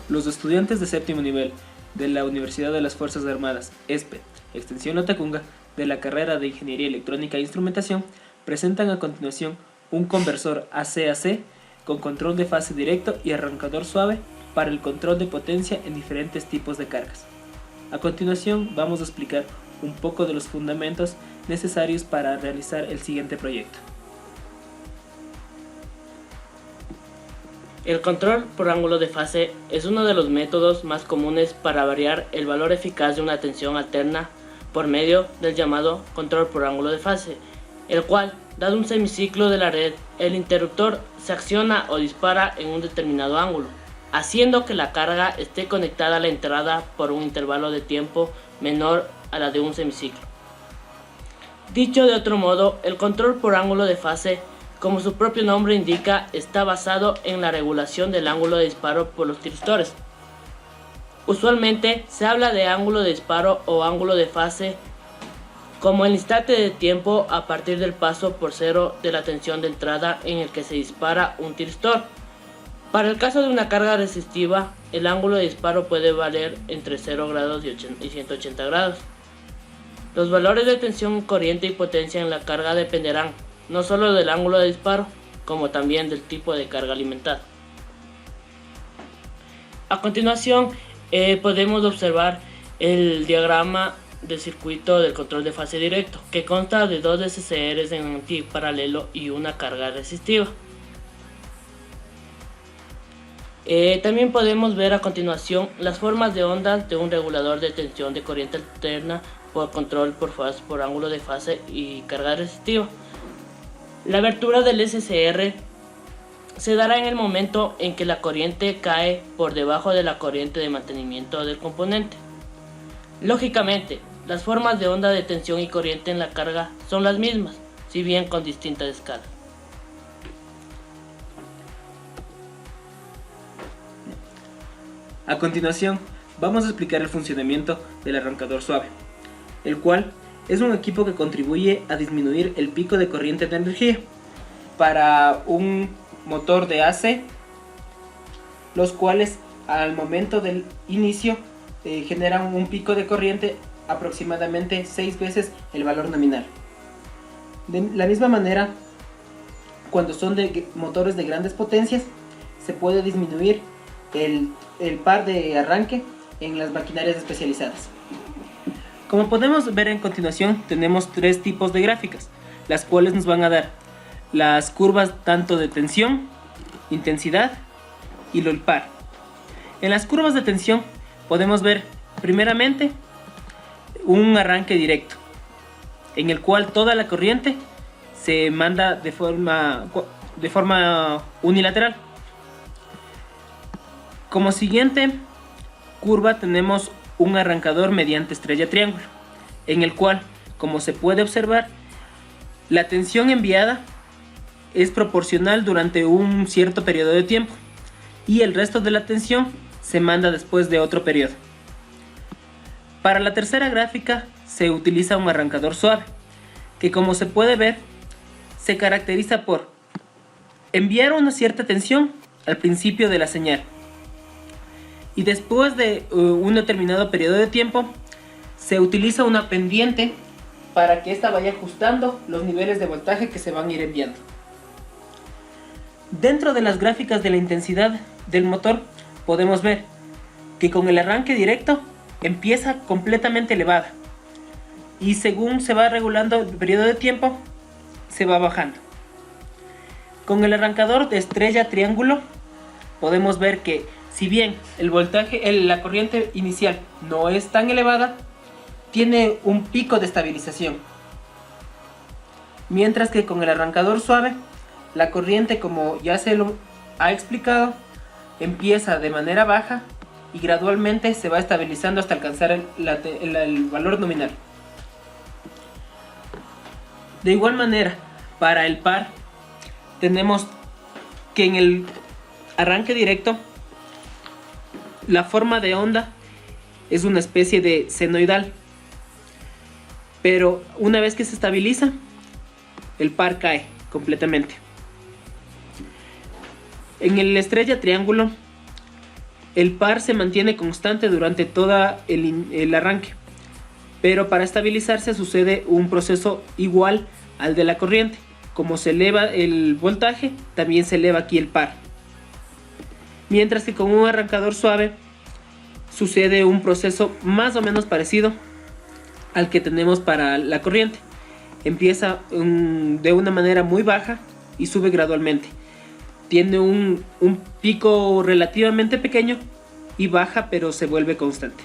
Los estudiantes de séptimo nivel de la Universidad de las Fuerzas Armadas, ESPE, Extensión Latacunga, de la carrera de Ingeniería Electrónica e Instrumentación, presentan a continuación un conversor AC-AC con control de fase directo y arrancador suave para el control de potencia en diferentes tipos de cargas. A continuación vamos a explicar un poco de los fundamentos necesarios para realizar el siguiente proyecto. El control por ángulo de fase es uno de los métodos más comunes para variar el valor eficaz de una tensión alterna por medio del llamado control por ángulo de fase, el cual, dado un semiciclo de la red, el interruptor se acciona o dispara en un determinado ángulo, haciendo que la carga esté conectada a la entrada por un intervalo de tiempo menor a la de un semiciclo. Dicho de otro modo, el control por ángulo de fase, como su propio nombre indica, está basado en la regulación del ángulo de disparo por los tiristores. Usualmente se habla de ángulo de disparo o ángulo de fase como el instante de tiempo a partir del paso por cero de la tensión de entrada en el que se dispara un tiristor. Para el caso de una carga resistiva, el ángulo de disparo puede valer entre 0 grados y 180 grados. Los valores de tensión, corriente y potencia en la carga dependerán no solo del ángulo de disparo, como también del tipo de carga alimentada. A continuación, podemos observar el diagrama del circuito del control de fase directo, que consta de dos DCCRs en antiparalelo y una carga resistiva. También podemos ver a continuación las formas de ondas de un regulador de tensión de corriente alterna por control por fase, por ángulo de fase y carga resistiva. La abertura del SCR se dará en el momento en que la corriente cae por debajo de la corriente de mantenimiento del componente. Lógicamente, las formas de onda de tensión y corriente en la carga son las mismas, si bien con distintas escalas. A continuación, vamos a explicar el funcionamiento del arrancador suave, el cual es un equipo que contribuye a disminuir el pico de corriente de energía para un motor de AC, los cuales al momento del inicio generan un pico de corriente aproximadamente 6 veces el valor nominal. De la misma manera, cuando son de motores de grandes potencias, se puede disminuir el par de arranque en las maquinarias especializadas. Como podemos ver en continuación, tenemos tres tipos de gráficas, las cuales nos van a dar las curvas tanto de tensión, intensidad y el par. En las curvas de tensión podemos ver primeramente un arranque directo, en el cual toda la corriente se manda de forma unilateral. Como siguiente curva tenemos un arrancador mediante estrella triángulo, en el cual, como se puede observar, la tensión enviada es proporcional durante un cierto periodo de tiempo y el resto de la tensión se manda después de otro periodo. Para la tercera gráfica se utiliza un arrancador suave, que como se puede ver, se caracteriza por enviar una cierta tensión al principio de la señal, y después de un determinado periodo de tiempo se utiliza una pendiente para que ésta vaya ajustando los niveles de voltaje que se van a ir enviando. Dentro de las gráficas de la intensidad del motor podemos ver que con el arranque directo empieza completamente elevada y según se va regulando el periodo de tiempo se va bajando. Con el arrancador de estrella triángulo podemos ver que si bien el voltaje, la corriente inicial no es tan elevada, tiene un pico de estabilización. Mientras que con el arrancador suave, la corriente, como ya se lo ha explicado, empieza de manera baja y gradualmente se va estabilizando hasta alcanzar el valor nominal. De igual manera, para el par, tenemos que en el arranque directo, la forma de onda es una especie de senoidal, pero una vez que se estabiliza, el par cae completamente. En el estrella triángulo el par se mantiene constante durante todo el arranque, pero para estabilizarse sucede un proceso igual al de la corriente. Como se eleva el voltaje, también se eleva aquí el par. Mientras que con un arrancador suave sucede un proceso más o menos parecido al que tenemos para la corriente. Empieza de una manera muy baja y sube gradualmente. Tiene un pico relativamente pequeño y baja, pero se vuelve constante.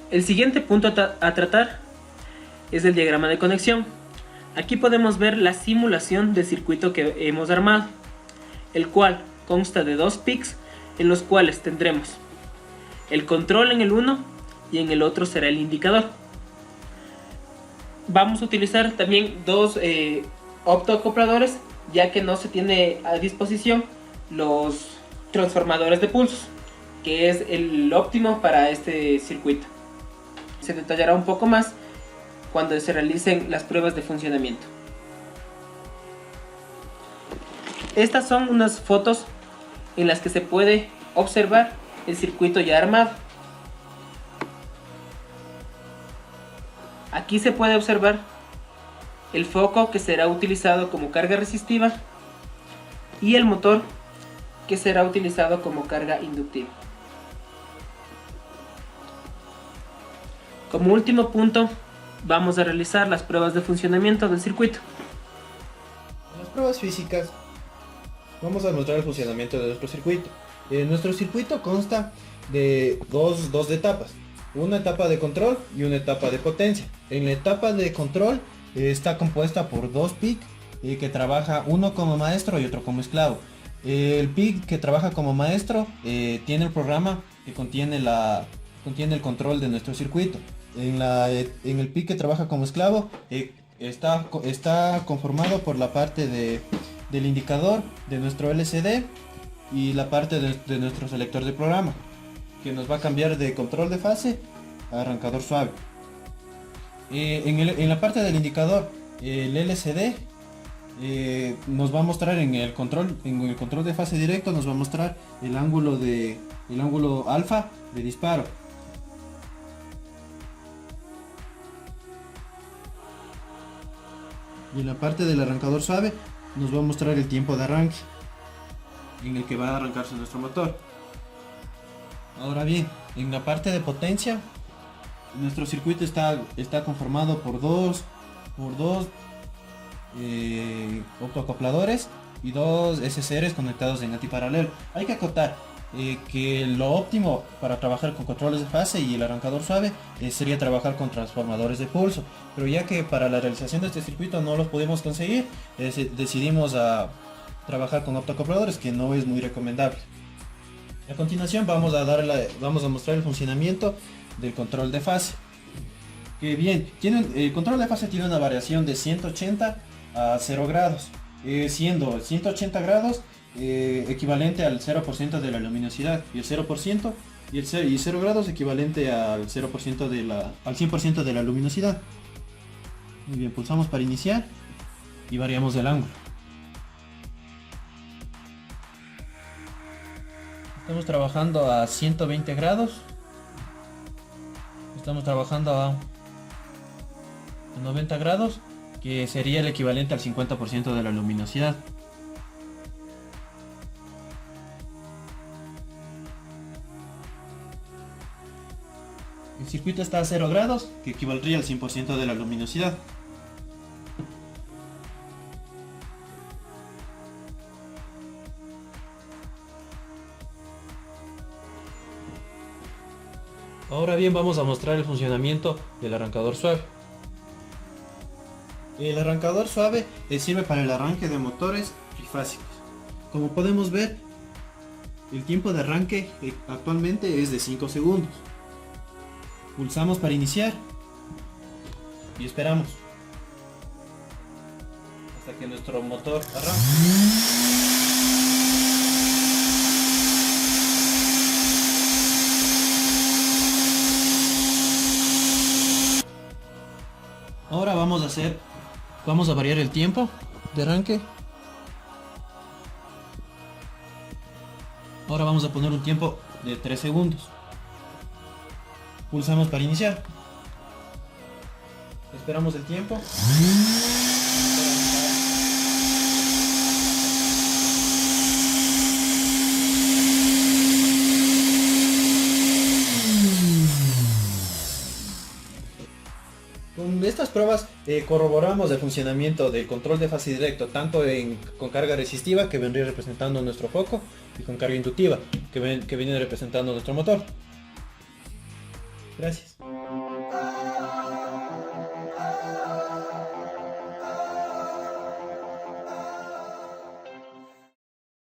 El siguiente punto a tratar es el diagrama de conexión. Aquí podemos ver la simulación del circuito que hemos armado, el cual consta de dos PICs en los cuales tendremos el control en el uno y en el otro será el indicador. Vamos a utilizar también dos optoacopladores, ya que no se tiene a disposición los transformadores de pulsos, que es el óptimo para este circuito. Se detallará un poco más cuando se realicen las pruebas de funcionamiento. Estas son unas fotos en las que se puede observar el circuito ya armado. Aquí se puede observar el foco que será utilizado como carga resistiva y el motor que será utilizado como carga inductiva. Como último punto, vamos a realizar las pruebas de funcionamiento del circuito. En las pruebas físicas vamos a mostrar el funcionamiento de nuestro circuito. Nuestro circuito consta de dos etapas, una etapa de control y una etapa de potencia. En la etapa de control está compuesta por dos PIC que trabaja uno como maestro y otro como esclavo. El PIC que trabaja como maestro tiene el programa que contiene el control de nuestro circuito. En el PIC que trabaja como esclavo está conformado por la parte del indicador de nuestro LCD y la parte de nuestro selector de programa, que nos va a cambiar de control de fase a arrancador suave. En la parte del indicador, el LCD nos va a mostrar en el control de fase directo, nos va a mostrar el ángulo alfa de disparo. Y en la parte del arrancador suave nos va a mostrar el tiempo de arranque en el que va a arrancarse nuestro motor. Ahora bien, en la parte de potencia, nuestro circuito está conformado por dos optoacopladores y dos SCRs conectados en antiparalelo. Hay que acotar que lo óptimo para trabajar con controles de fase y el arrancador suave sería trabajar con transformadores de pulso, pero ya que para la realización de este circuito no los pudimos conseguir, decidimos a trabajar con optoacopladores, que no es muy recomendable. A continuación vamos a mostrar el funcionamiento del control de fase. Que bien, el control de fase tiene una variación de 180 a 0 grados, siendo 180 grados equivalente al 0% de la luminosidad y el 0% y 0 grados equivalente al 0% al 100% de la luminosidad. Muy bien, pulsamos para iniciar y variamos el ángulo. Estamos trabajando a 120 grados. Estamos trabajando a 90 grados, que sería el equivalente al 50% de la luminosidad. El circuito está a 0 grados, que equivaldría al 100% de la luminosidad. Ahora bien, vamos a mostrar el funcionamiento del arrancador suave. El arrancador suave sirve para el arranque de motores trifásicos. Como podemos ver, el tiempo de arranque actualmente es de 5 segundos. Pulsamos para iniciar y esperamos hasta que nuestro motor arranque. Ahora vamos a variar el tiempo de arranque. Ahora vamos a poner un tiempo de 3 segundos. Pulsamos para iniciar. Esperamos el tiempo. Con estas pruebas corroboramos el funcionamiento del control de fase directo, tanto con carga resistiva, que vendría representando nuestro foco, y con carga inductiva, que viene representando nuestro motor. Gracias.